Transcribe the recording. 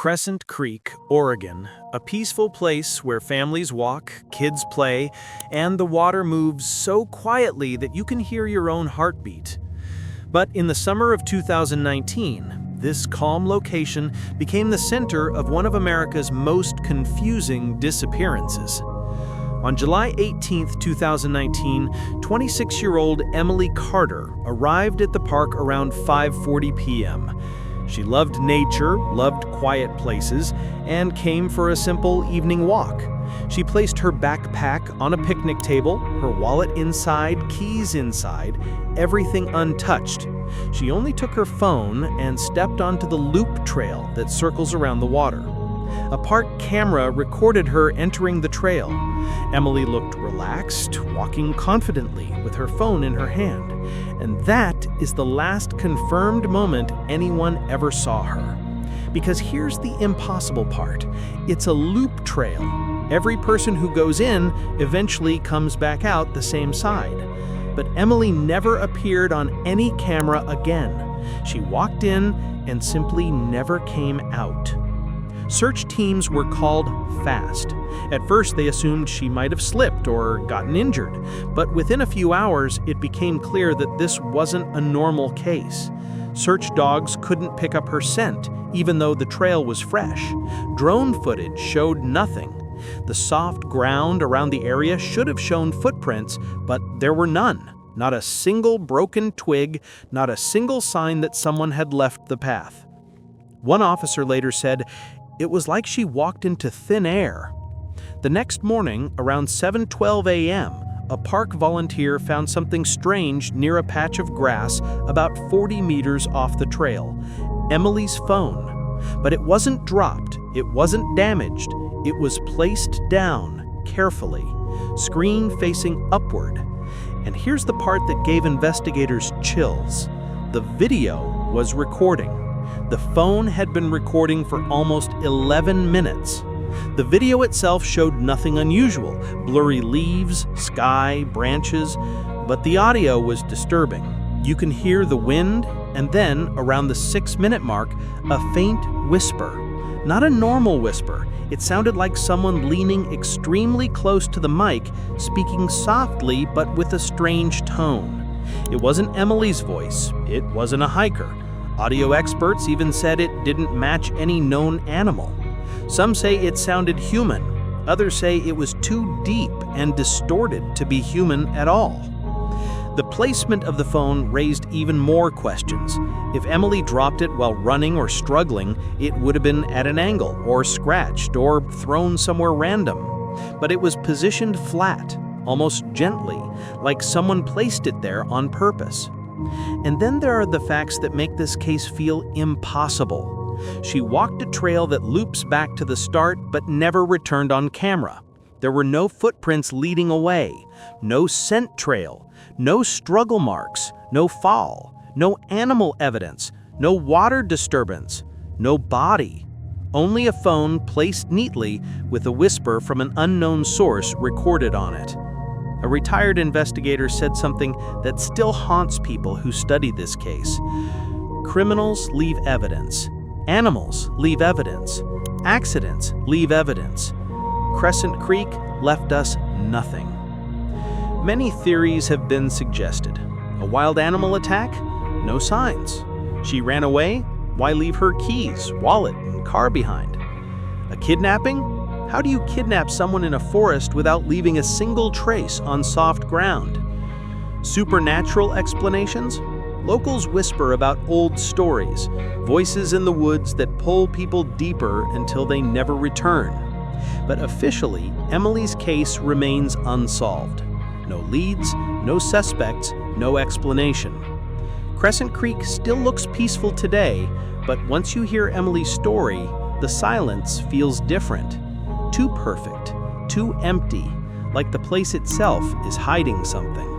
Crescent Creek, Oregon, a peaceful place where families walk, kids play, and the water moves so quietly that you can hear your own heartbeat. But in the summer of 2019, this calm location became the center of one of America's most confusing disappearances. On July 18, 2019, 26-year-old Emily Carter arrived at the park around 5:40 p.m. She loved nature, loved quiet places, and came for a simple evening walk. She placed her backpack on a picnic table, her wallet inside, keys inside, everything untouched. She only took her phone and stepped onto the loop trail that circles around the water. A park camera recorded her entering the trail. Emily looked relaxed, walking confidently with her phone in her hand. And that is the last confirmed moment anyone ever saw her. Because here's the impossible part. It's a loop trail. Every person who goes in eventually comes back out the same side. But Emily never appeared on any camera again. She walked in and simply never came out. Search teams were called fast. At first, they assumed she might have slipped or gotten injured, but within a few hours, it became clear that this wasn't a normal case. Search dogs couldn't pick up her scent, even though the trail was fresh. Drone footage showed nothing. The soft ground around the area should have shown footprints, but there were none. Not a single broken twig, not a single sign that someone had left the path. One officer later said, "It was like she walked into thin air." The next morning, around 7:12 a.m., a park volunteer found something strange near a patch of grass about 40 meters off the trail. Emily's phone. But it wasn't dropped, it wasn't damaged, it was placed down carefully, screen facing upward. And here's the part that gave investigators chills. The video was recording. The phone had been recording for almost 11 minutes. The video itself showed nothing unusual, blurry leaves, sky, branches, but the audio was disturbing. You can hear the wind, and then, around the 6-minute mark, a faint whisper. Not a normal whisper. It sounded like someone leaning extremely close to the mic, speaking softly but with a strange tone. It wasn't Emily's voice. It wasn't a hiker. Audio experts even said it didn't match any known animal. Some say it sounded human. Others say it was too deep and distorted to be human at all. The placement of the phone raised even more questions. If Emily dropped it while running or struggling, it would have been at an angle, or scratched, or thrown somewhere random. But it was positioned flat, almost gently, like someone placed it there on purpose. And then there are the facts that make this case feel impossible. She walked a trail that loops back to the start but never returned on camera. There were no footprints leading away, no scent trail, no struggle marks, no fall, no animal evidence, no water disturbance, no body. Only a phone placed neatly with a whisper from an unknown source recorded on it. A retired investigator said something that still haunts people who study this case. Criminals leave evidence. Animals leave evidence. Accidents leave evidence. Crescent Creek left us nothing. Many theories have been suggested. A wild animal attack? No signs. She ran away? Why leave her keys, wallet, and car behind? A kidnapping? How do you kidnap someone in a forest without leaving a single trace on soft ground? Supernatural explanations? Locals whisper about old stories, voices in the woods that pull people deeper until they never return. But officially, Emily's case remains unsolved. No leads, no suspects, no explanation. Crescent Creek still looks peaceful today, but once you hear Emily's story, the silence feels different. Too perfect, too empty, like the place itself is hiding something.